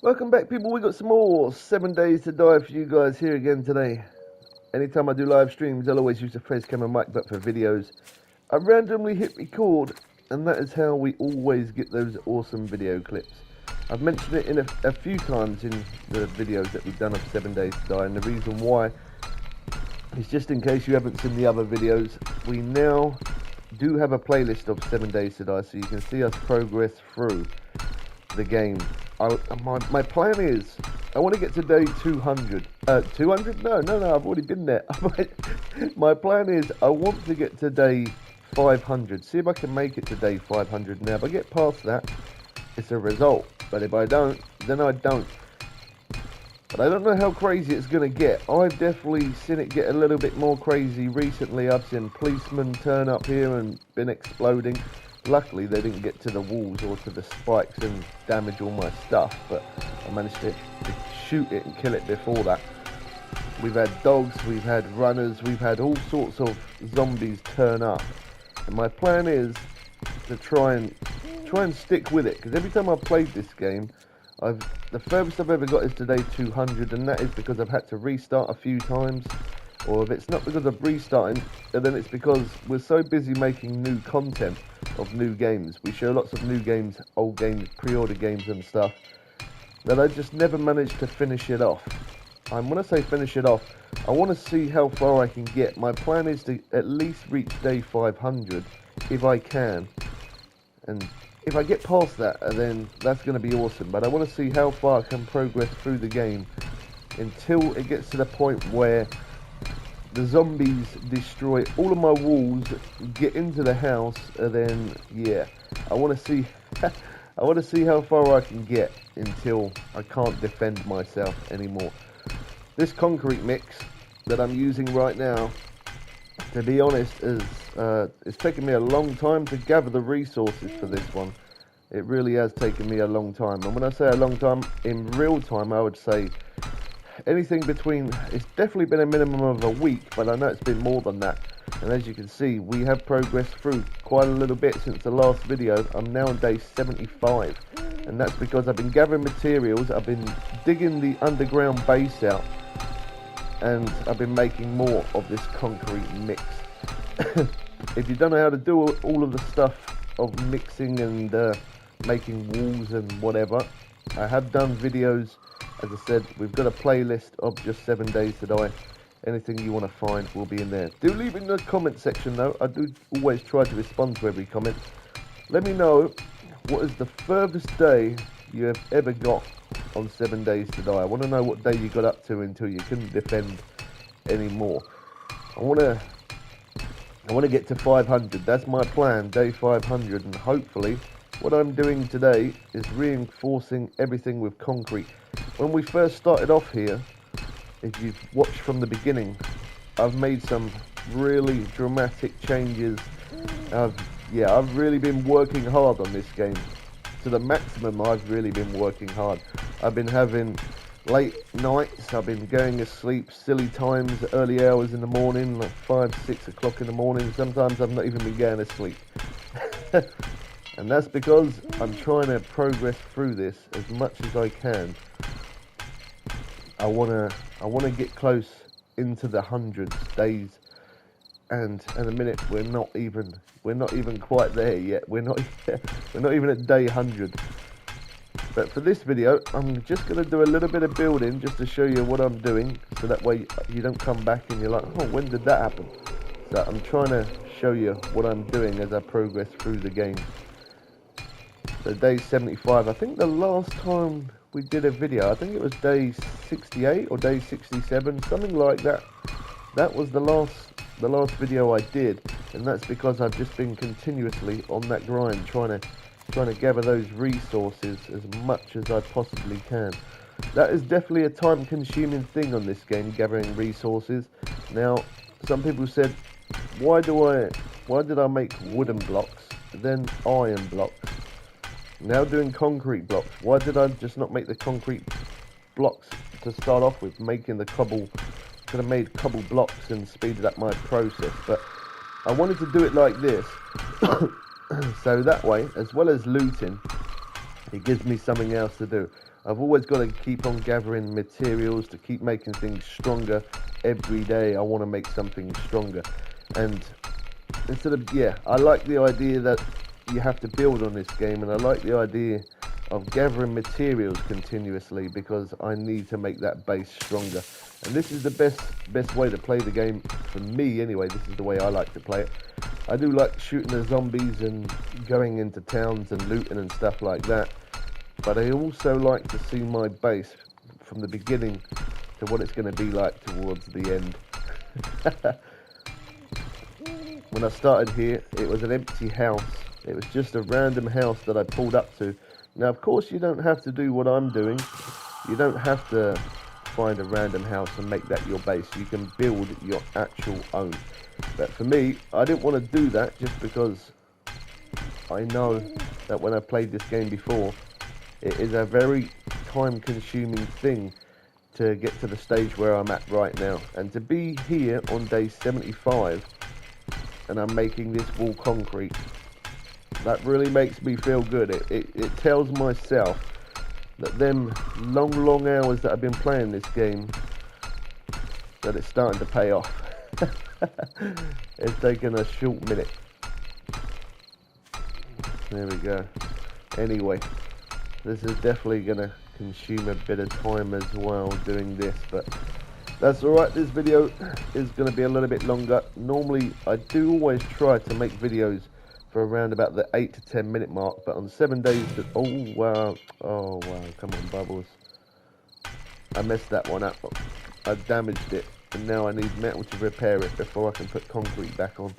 Welcome back, people. We got some more 7 Days to Die for you guys here again today. Anytime I do live streams, I'll always use the face camera mic, but for videos, I randomly hit record, and that is how we always get those awesome video clips. I've mentioned it in a few times in the videos that we've done of 7 Days to Die, and the reason why is just in case you haven't seen the other videos, we now do have a playlist of 7 Days to Die, so you can see us progress through the game. My plan is, I want to get to day 200. 200? No, I've already been there. My plan is, I want to get to day 500. See if I can make it to day 500 now. If I get past that, it's a result. But if I don't, then I don't. But I don't know how crazy it's going to get. I've definitely seen it get a little bit more crazy recently. I've seen policemen turn up here and been exploding. Luckily, they didn't get to the walls or to the spikes and damage all my stuff, but I managed to shoot it and kill it before that. We've had dogs, we've had runners, we've had all sorts of zombies turn up. And my plan is to try and stick with it, because every time I've played this game, the furthest I've ever got is to day 200, and that is because I've had to restart a few times. Or if it's not because of restarting, then it's because we're so busy making new content of new games. We show lots of new games, old games, pre-order games and stuff, that I just never managed to finish it off. And when I say finish it off, I want to see how far I can get. My plan is to at least reach day 500, if I can. And if I get past that, then that's going to be awesome. But I want to see how far I can progress through the game until it gets to the point where the zombies destroy all of my walls, get into the house, and then yeah, I want to see how far I can get until I can't defend myself anymore. This concrete mix that I'm using right now, to be honest, is it's taken me a long time to gather the resources for this one. It really has taken me a long time, and when I say a long time, in real time, I would say anything between, it's definitely been a minimum of a week, but I know it's been more than that. And as you can see, we have progressed through quite a little bit since the last video. I'm now on day 75, and that's because I've been gathering materials, I've been digging the underground base out, and I've been making more of this concrete mix. If you don't know how to do all of the stuff of mixing and making walls and whatever, I have done videos. As I said, we've got a playlist of just 7 Days to Die. Anything you want to find will be in there. Do leave it in the comment section though. I do always try to respond to every comment. Let me know what is the furthest day you have ever got on 7 Days to Die. I want to know what day you got up to until you couldn't defend anymore. I want to get to 500. That's my plan, day 500, and hopefully what I'm doing today is reinforcing everything with concrete. When we first started off here, if you've watched from the beginning, I've made some really dramatic changes. I've really been working hard on this game. To the maximum, I've really been working hard. I've been having late nights, I've been going to sleep silly times, early hours in the morning, like 5, 6 o'clock in the morning. Sometimes I've not even been going to sleep. And that's because I'm trying to progress through this as much as I can. I wanna get close into the hundreds days, and in a minute we're not even quite there yet. We're not even at day 100. But for this video, I'm just gonna do a little bit of building just to show you what I'm doing, so that way you don't come back and you're like, oh, when did that happen? So I'm trying to show you what I'm doing as I progress through the game. So day 75, I think the last time we did a video, I think it was day 68 or day 67, something like that. That was the last video I did, and that's because I've just been continuously on that grind, trying to gather those resources as much as I possibly can. That is definitely a time-consuming thing on this game, gathering resources. Now, some people said, why did I make wooden blocks, then iron blocks? Now doing concrete blocks. Why did I just not make the concrete blocks to start off with? Making the cobble, could have made cobble blocks and speeded up my process. But I wanted to do it like this, so that way, as well as looting, It gives me something else to do. I've always got to keep on gathering materials to keep making things stronger. Every day I want to make something stronger. And instead of, yeah, I like the idea that you have to build on this game, and I like the idea of gathering materials continuously because I need to make that base stronger. And this is the best way to play the game for me anyway. This is the way I like to play it. I do like shooting the zombies and going into towns and looting and stuff like that, but I also like to see my base from the beginning to what it's going to be like towards the end. When I started here, it was an empty house. It was just a random house that I pulled up to. Now, of course, you don't have to do what I'm doing. You don't have to find a random house and make that your base. You can build your actual own. But for me, I didn't want to do that just because I know that when I played this game before, it is a very time-consuming thing to get to the stage where I'm at right now. And to be here on day 75, and I'm making this wall concrete, that really makes me feel good. It tells myself that them long hours that I've been playing this game, that it's starting to pay off. It's taken a short minute. There we go. Anyway, this is definitely going to consume a bit of time as well doing this, but that's alright. This video is going to be a little bit longer. Normally I do always try to make videos for around about the 8 to 10 minute mark, but on 7 days that, oh wow, come on Bubbles, I messed that one up. I damaged it and now I need metal to repair it before I can put concrete back on.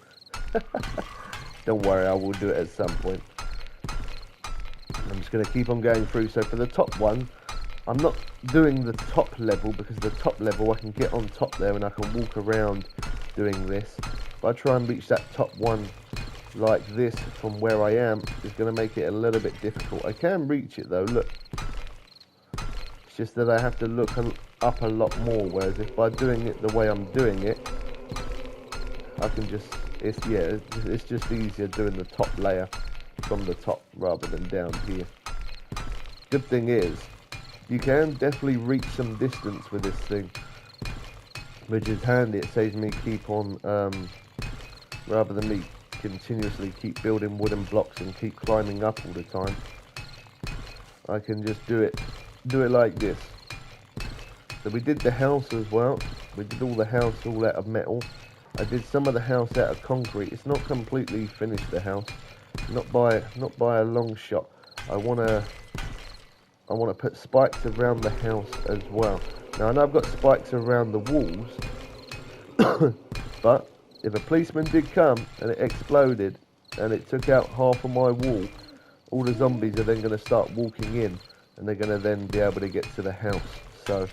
Don't worry, I will do it at some point. I'm just going to keep on going through. So for the top one, I'm not doing the top level because the top level I can get on top there and I can walk around doing this. If I try and reach that top one like this from where I am, it's going to make it a little bit difficult. I can reach it though, look. It's just that I have to look up a lot more, whereas if by doing it the way I'm doing it, I can just, it's just easier doing the top layer from the top rather than down here. Good thing is, you can definitely reach some distance with this thing, which is handy. It saves me keep on, rather than me continuously keep building wooden blocks and keep climbing up all the time, I can just do it like this. So we did the house as well. We did all the house all out of metal. I did some of the house out of concrete. It's not completely finished, the house, not by a long shot. I wanna put spikes around the house as well. Now I know I've got spikes around the walls, but if a policeman did come and it exploded and it took out half of my wall, all the zombies are then going to start walking in and they're going to then be able to get to the house. So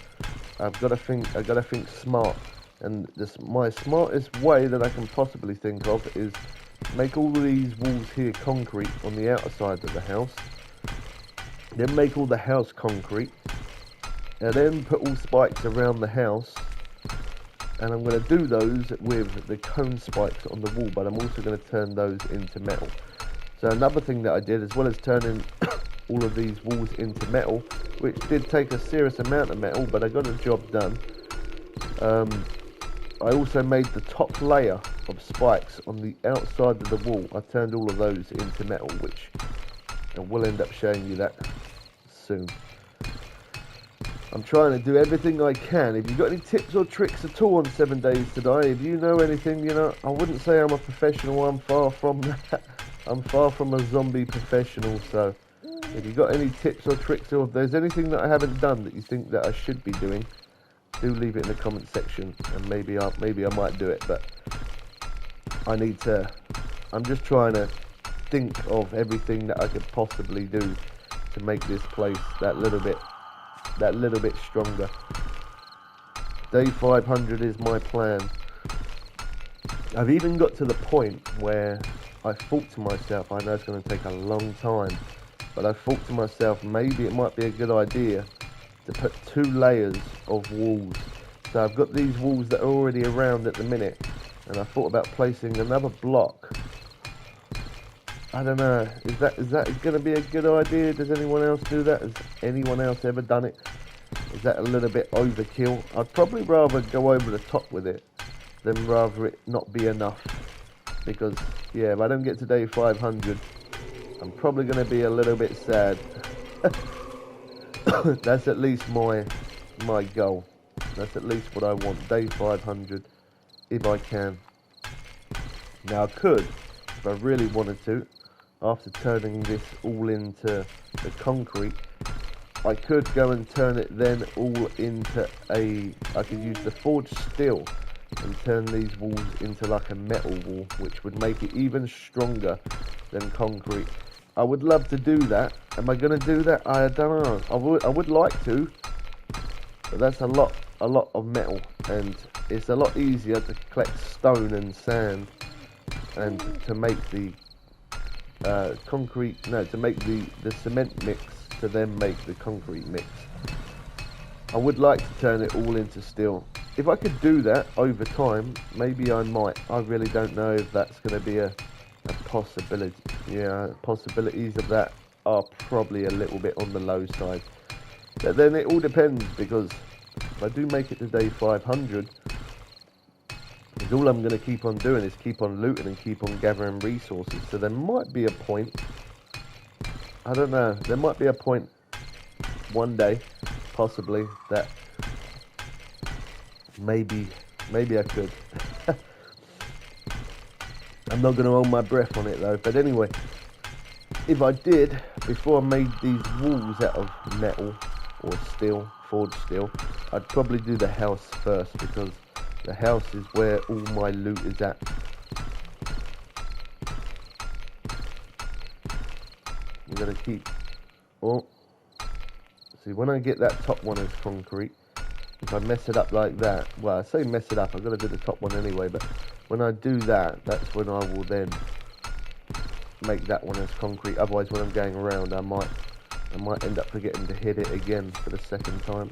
I've got to think smart, and my smartest way that I can possibly think of is make all of these walls here concrete on the outer side of the house, then make all the house concrete, and then put all spikes around the house. And I'm going to do those with the cone spikes on the wall, but I'm also going to turn those into metal. So another thing that I did, as well as turning all of these walls into metal, which did take a serious amount of metal, but I got a job done. I also made the top layer of spikes on the outside of the wall. I turned all of those into metal, which I will end up showing you that soon. I'm trying to do everything I can. If you've got any tips or tricks at all on 7 Days to Die, if you know anything, you know, I wouldn't say I'm a professional. I'm far from that. I'm far from a zombie professional. So if you've got any tips or tricks, or if there's anything that I haven't done that you think that I should be doing, do leave it in the comment section, and maybe I might do it. But I'm just trying to think of everything that I could possibly do to make this place that little bit stronger. Day 500 is my plan. I've even got to the point where I thought to myself, I know it's going to take a long time, but I thought to myself, maybe it might be a good idea to put 2 layers of walls. So I've got these walls that are already around at the minute, and I thought about placing another block I don't know. Is that going to be a good idea? Does anyone else do that? Has anyone else ever done it? Is that a little bit overkill? I'd probably rather go over the top with it than rather it not be enough. Because, yeah, if I don't get to day 500, I'm probably going to be a little bit sad. That's at least my goal. That's at least what I want. Day 500, if I can. Now I could, if I really wanted to, after turning this all into the concrete, I could go and turn it then all into I could use the forged steel and turn these walls into like a metal wall, which would make it even stronger than concrete. I would love to do that. Am I going to do that? I don't know. I would like to, but that's a lot of metal, and it's a lot easier to collect stone and sand and to make the to make the cement mix to then make the concrete mix. I would like to turn it all into steel. If I could do that over time, maybe I might. I really don't know if that's going to be a possibility. Yeah, possibilities of that are probably a little bit on the low side. But then it all depends, because if I do make it to day 500, because all I'm going to keep on doing is keep on looting and keep on gathering resources. So there might be a point, I don't know, there might be a point one day, possibly, that maybe I could. I'm not going to hold my breath on it though. But anyway, if I did, before I made these walls out of metal or steel, forged steel, I'd probably do the house first, because the house is where all my loot is at. I'm going to keep... Oh, see, when I get that top one as concrete, if I mess it up like that, well, I say mess it up, I've got to do the top one anyway, but when I do that, that's when I will then make that one as concrete. Otherwise, when I'm going around, I might end up forgetting to hit it again for the second time.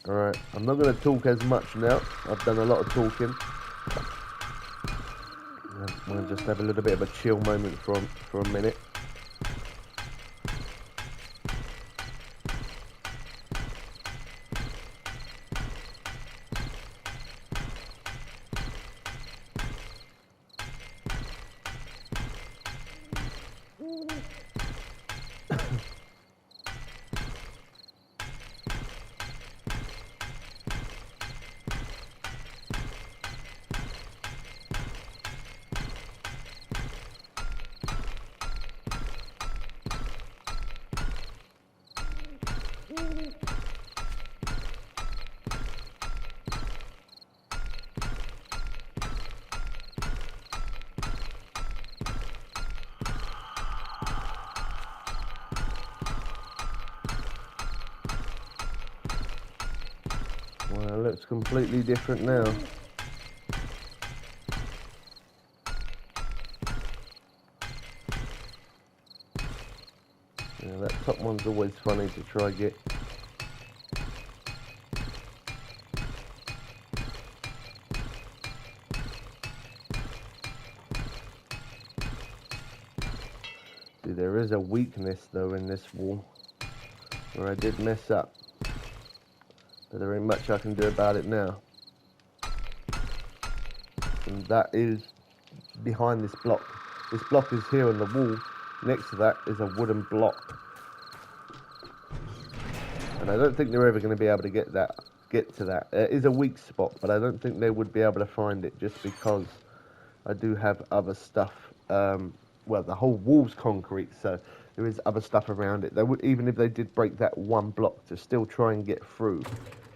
Alright, I'm not going to talk as much now. I've done a lot of talking. I'm going to just have a little bit of a chill moment for a minute. Well, it looks completely different now. Yeah, that top one's always funny to try and get. See, there is a weakness though in this wall where I did mess up. But there ain't much I can do about it now. And that is behind this block. This block is here on the wall. Next to that is a wooden block. And I don't think they're ever going to be able to get to that. It is a weak spot, but I don't think they would be able to find it, just because I do have other stuff. Well, the whole wall's concrete, so there is other stuff around it. They would, even if they did break that one block, to still try and get through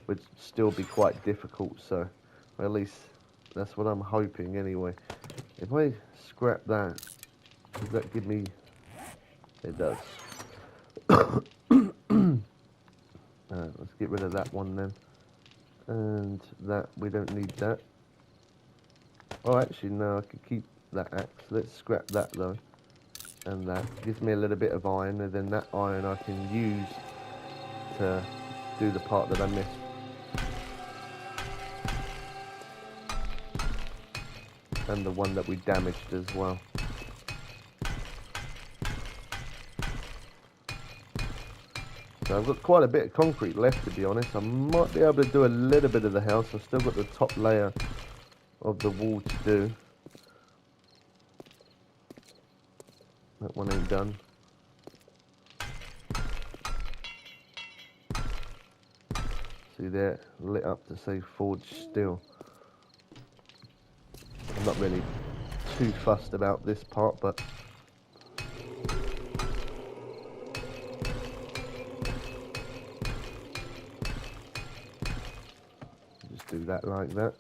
would still be quite difficult. So, or at least that's what I'm hoping anyway. If I scrap that, does that give me... It does. Let's get rid of that one then. And that, we don't need that. Oh, actually, no, I could keep that axe. Let's scrap that though. And that gives me a little bit of iron, and then that iron I can use to do the part that I missed. And the one that we damaged as well. So I've got quite a bit of concrete left, to be honest. I might be able to do a little bit of the house. I've still got the top layer of the wall to do. That one ain't done. See there, lit up to say forged steel. I'm not really too fussed about this part, but just do that like that.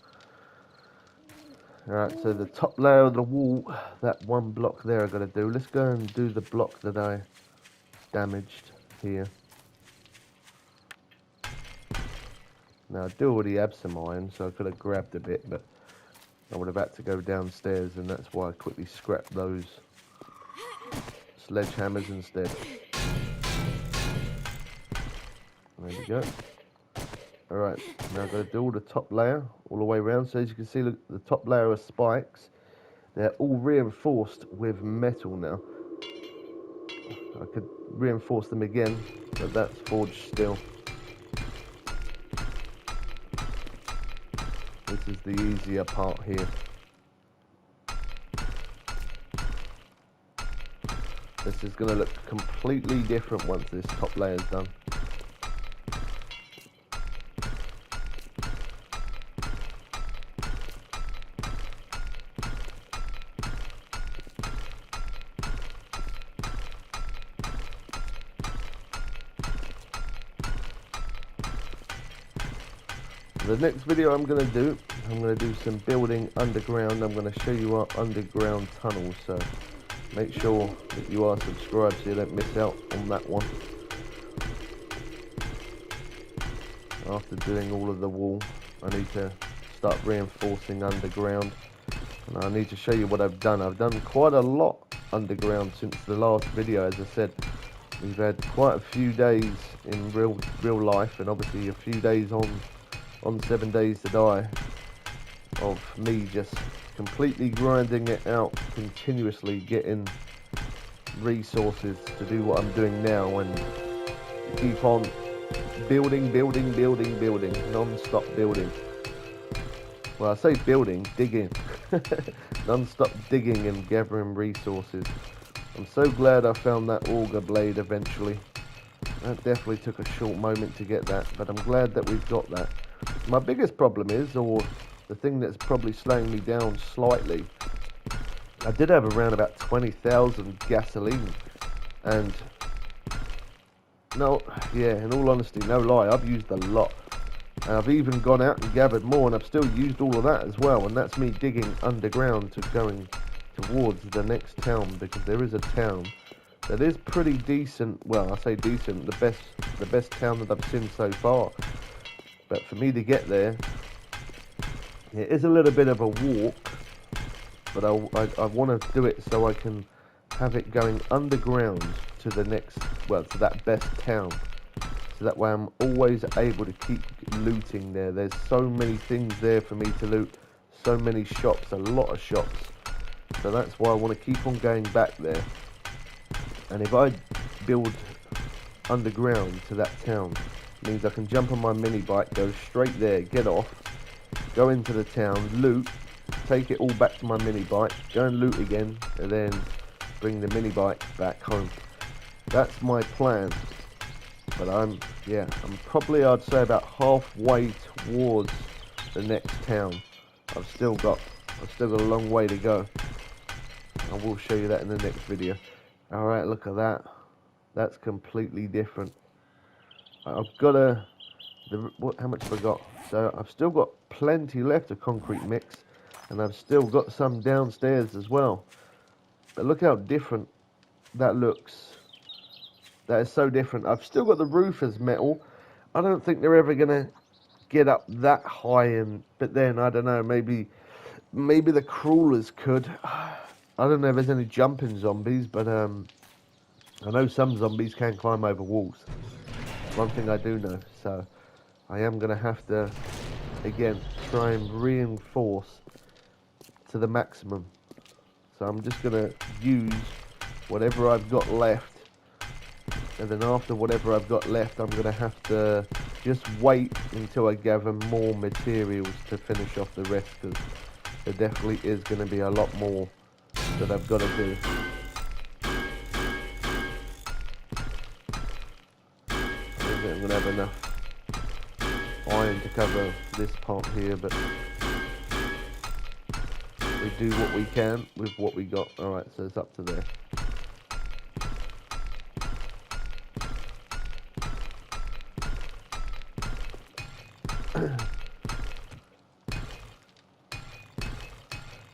Alright, so the top layer of the wall, that one block there I've got to do. Let's go and do the block that I damaged here. Now I do already have some iron, so I could have grabbed a bit, but I would have had to go downstairs, and that's why I quickly scrapped those sledgehammers instead. There we go. Alright, now I've got to do all the top layer all the way around. So as you can see, look, the top layer of spikes, they're all reinforced with metal now. I could reinforce them again, but that's forged steel. This is the easier part here. This is going to look completely different once this top layer is done. The next video I'm going to do some building underground. I'm going to show you our underground tunnels, so make sure that you are subscribed so you don't miss out on that one. After doing all of the wall, I need to start reinforcing underground, and I need to show you what I've done. I've done quite a lot underground since the last video. As I said, we've had quite a few days in real life, and obviously a few days on 7 Days to Die of me just completely grinding it out, continuously getting resources to do what I'm doing now, and keep on building, non-stop building. Well, I say building, digging, non-stop digging and gathering resources. I'm so glad I found that auger blade eventually. That definitely took a short moment to get that, but I'm glad that we've got that. My biggest problem is, or the thing that's probably slowing me down slightly, I did have around about 20,000 gasoline, and in all honesty, no lie, I've used a lot, and I've even gone out and gathered more, and I've still used all of that as well, and that's me digging underground to going towards the next town, because there is a town that is pretty decent. Well, I say decent, the best town that I've seen so far. But for me to get there, it is a little bit of a walk, but I want to do it so I can have it going underground to the next, well, to that best town. So that way I'm always able to keep looting there. There's so many things there for me to loot, so many shops, a lot of shops. So that's why I want to keep on going back there. And if I build underground to that town, means I can jump on my mini bike, go straight there, get off, go into the town, loot, take it all back to my mini bike, go and loot again, and then bring the mini bike back home. That's my plan. But I'm probably, I'd say, about halfway towards the next town. I've still got a long way to go. I will show you that in the next video. Alright, look at that. That's completely different. I've got how much have I got? So I've still got plenty left of concrete mix, and I've still got some downstairs as well. But look how different that looks. That is so different. I've still got the roof as metal. I don't think they're ever gonna get up that high, but then I don't know, maybe the crawlers could. I don't know if there's any jumping zombies, but I know some zombies can climb over walls. one thing I do know. So I am going to have to, again, try and reinforce to the maximum. So I'm just going to use whatever I've got left, and then after whatever I've got left, I'm going to have to just wait until I gather more materials to finish off the rest, because there definitely is going to be a lot more that I've got to do. I don't think I'm going to have enough iron to cover this part here, but we do what we can with what we got. Alright, so it's up to there.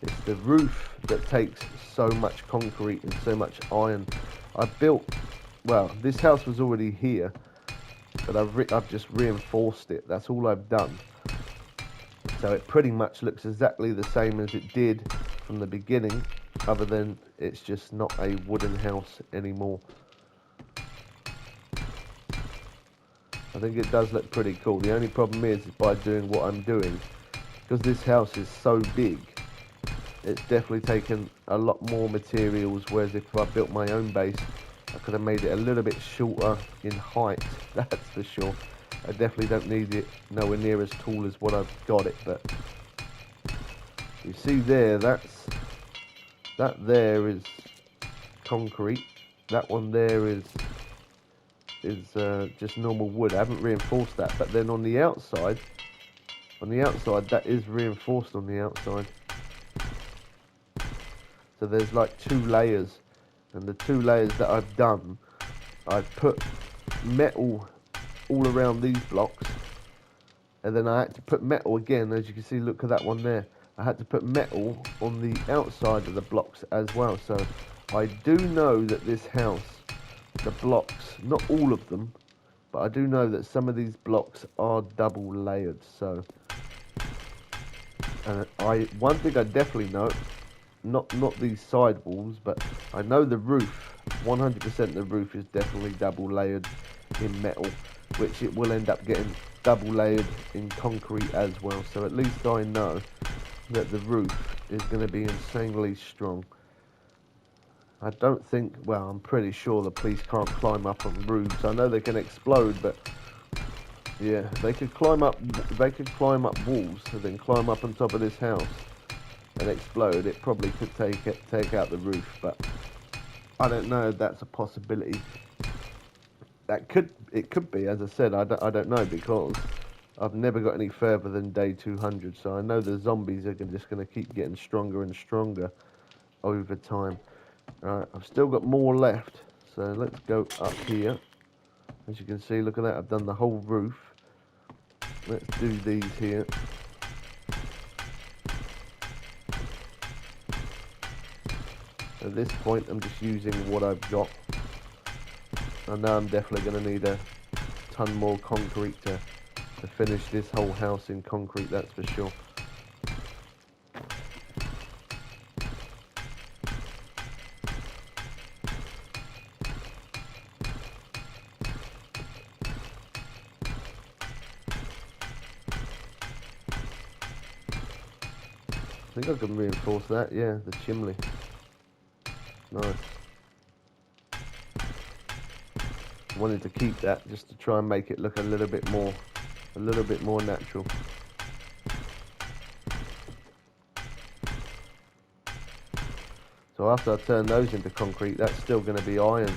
It's the roof that takes so much concrete and so much iron. I built, well, this house was already here, but I've just reinforced it. That's all I've done. So it pretty much looks exactly the same as it did from the beginning, other than it's just not a wooden house anymore. I think it does look pretty cool. The only problem is by doing what I'm doing, because this house is so big, it's definitely taken a lot more materials, whereas if I built my own base, I could have made it a little bit shorter in height, that's for sure. I definitely don't need it nowhere near as tall as what I've got it, but you see there, that there is concrete. That one there is just normal wood. I haven't reinforced that, but then on the outside, that is reinforced on the outside. So there's like 2 layers, and the 2 layers that I've done, I've put metal all around these blocks, and then I had to put metal again. As you can see, look at that one there. I had to put metal on the outside of the blocks as well. So I do know that this house, the blocks, not all of them, but I do know that some of these blocks are double layered. So one thing I definitely know, not these side walls, but I know the roof, 100% the roof is definitely double layered in metal, which it will end up getting double layered in concrete as well. So at least I know that the roof is going to be insanely strong. I don't think, well, I'm pretty sure the police can't climb up on roofs. I know they can explode, but yeah, they could climb up walls and then climb up on top of this house and explode. It probably could take out the roof, but I don't know if that's a possibility. It could be, as I said, I don't know, because I've never got any further than day 200, so I know the zombies are just going to keep getting stronger and stronger over time. Alright, I've still got more left, so let's go up here. As you can see, look at that, I've done the whole roof. Let's do these here. At this point, I'm just using what I've got. I know I'm definitely going to need a ton more concrete to finish this whole house in concrete, that's for sure. I think I can reinforce that, yeah, the chimney. Nice. I wanted to keep that just to try and make it look a little bit more natural. So after I turn those into concrete, that's still going to be iron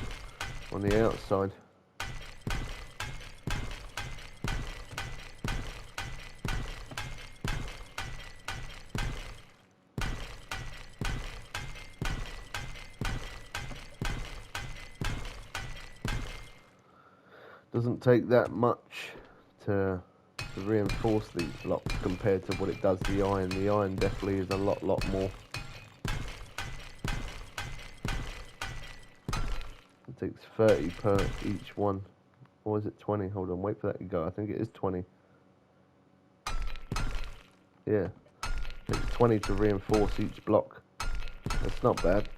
on the outside. Doesn't take that much to reinforce these blocks compared to what it does the iron. The iron definitely is a lot more. It takes 30 per each one. Or is it 20? Hold on, wait for that to go. I think it is 20. Yeah. It takes 20 to reinforce each block. That's not bad.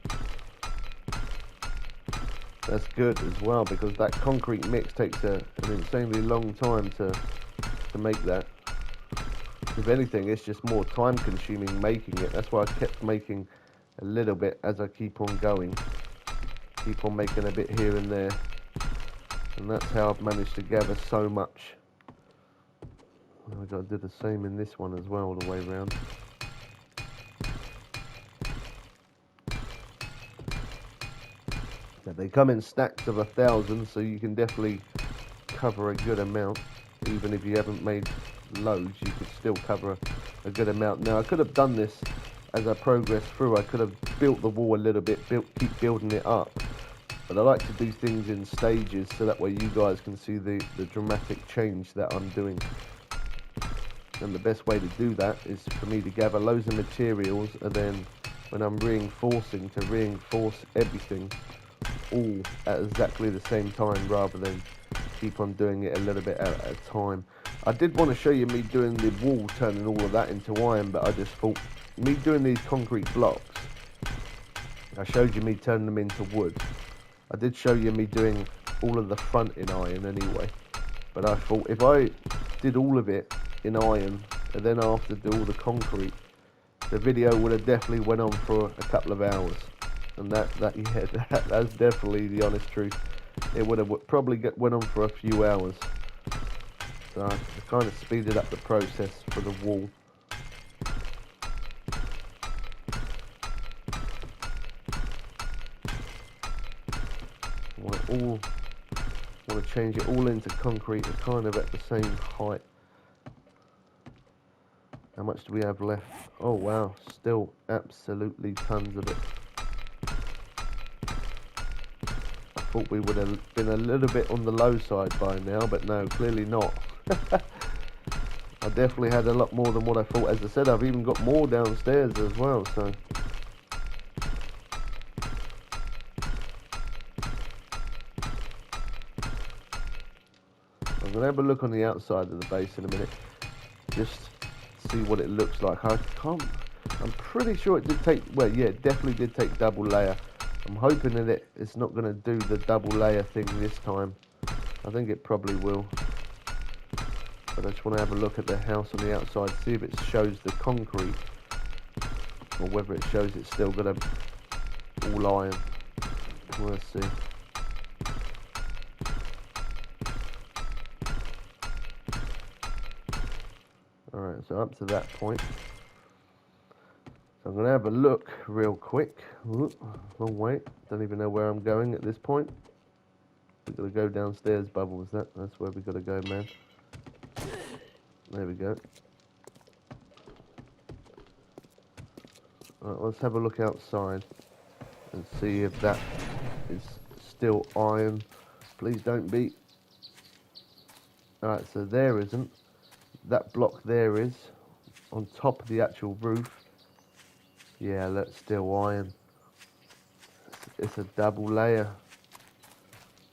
That's good as well, because that concrete mix takes an insanely long time to make that. If anything, it's just more time consuming making it. That's why I kept making a little bit as I keep on going. Keep on making a bit here and there. And that's how I've managed to gather so much. I've got to do the same in this one as well, all the way around. Now, they come in stacks of 1,000, so you can definitely cover a good amount. Even if you haven't made loads, you could still cover a good amount. Now, I could have done this as I progress through. I could have built the wall a little bit, keep building it up. But I like to do things in stages, so that way you guys can see the dramatic change that I'm doing. And the best way to do that is for me to gather loads of materials, and then when I'm reinforcing, to reinforce everything all at exactly the same time, rather than keep on doing it a little bit at a time. I did want to show you me doing the wall, turning all of that into iron, but I just thought, me doing these concrete blocks, I showed you me turning them into wood. I did show you me doing all of the front in iron anyway, but I thought if I did all of it in iron and then after do all the concrete, the video would have definitely went on for a couple of hours. And that's definitely the honest truth. It would have probably went on for a few hours. So I kind of speeded up the process for the wall. I want to change it all into concrete, kind of at the same height. How much do we have left? Oh wow, still absolutely tons of it. I thought we would have been a little bit on the low side by now, but no, clearly not. I definitely had a lot more than what I thought. As I said, I've even got more downstairs as well, so. I'm going to have a look on the outside of the base in a minute. Just see what it looks like. I'm pretty sure it did take, well, yeah, it definitely did take double layer. I'm hoping that it's not going to do the double layer thing this time. I think it probably will. But I just want to have a look at the house on the outside, see if it shows the concrete, or whether it shows it's still got all iron. Let's see. Alright, so up to that point. So I'm going to have a look real quick. Ooh, long way. Don't even know where I'm going at this point. We've got to go downstairs, Bubbles. That's where we've got to go, man. There we go. Alright, let's have a look outside and see if that is still iron. Please don't be. Alright, so there isn't. That block there is. On top of the actual roof. Yeah, that's still iron. It's a double layer.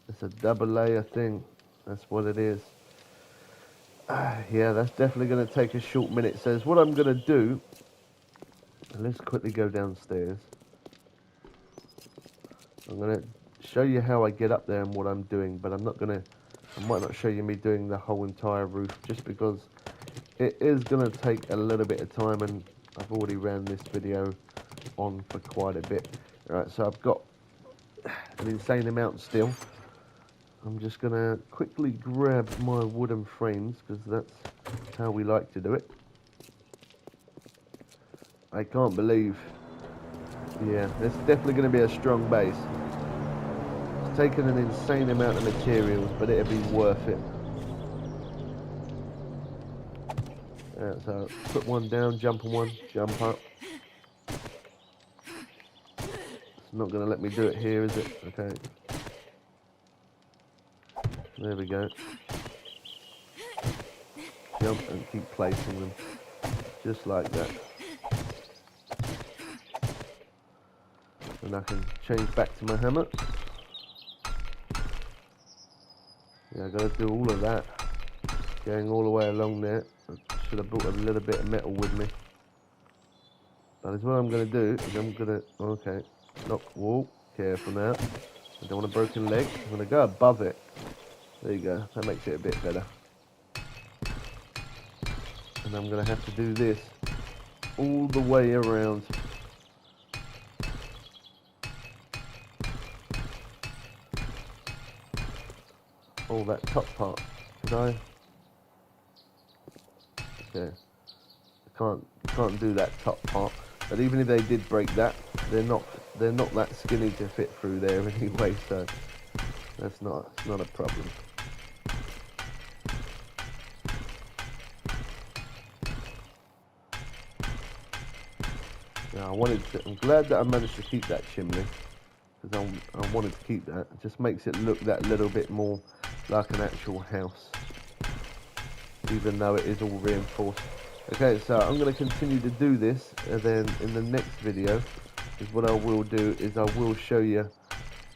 It's a double layer thing. That's what it is. Yeah, that's definitely going to take a short minute. So what I'm going to do, let's quickly go downstairs. I'm going to show you how I get up there and what I'm doing, but I might not show you me doing the whole entire roof, just because it is going to take a little bit of time, and I've already ran this video on for quite a bit. Alright, so I've got an insane amount still. I'm just going to quickly grab my wooden frames, because that's how we like to do it. I can't believe, yeah, it's definitely going to be a strong base. It's taken an insane amount of materials, but it'll be worth it. So put one down, jump on one, jump up. It's not going to let me do it here, is it? Okay. There we go. Jump and keep placing them. Just like that. And I can change back to my hammer. Yeah, I got to do all of that. Going all the way along there. I should have brought a little bit of metal with me. That is what I'm going to do. Is I'm going to, okay, knock wall. Careful now. I don't want a broken leg. I'm going to go above it. There you go. That makes it a bit better. And I'm going to have to do this all the way around. Oh, that top part. Could I? Okay. Can't do that top part. But even if they did break that, they're not that skinny to fit through there anyway, so it's not a problem. Now I'm glad that I managed to keep that chimney, because I wanted to keep that. It just makes it look that little bit more like an actual house, even though it is all reinforced. Okay, so I'm going to continue to do this, and then in the next video is what I will do is I will show you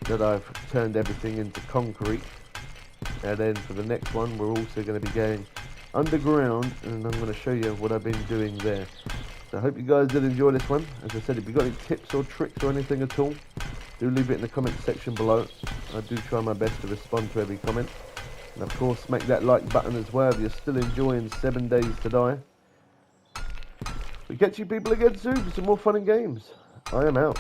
that I've turned everything into concrete, and then for the next one we're also going to be going underground, and I'm going to show you what I've been doing there. So I hope you guys did enjoy this one. As I said, if you've got any tips or tricks or anything at all, do leave it in the comment section below. I do try my best to respond to every comment, and of course smack that like button as well if you're still enjoying 7 Days to Die. We catch you people again soon for some more fun and games. I am out.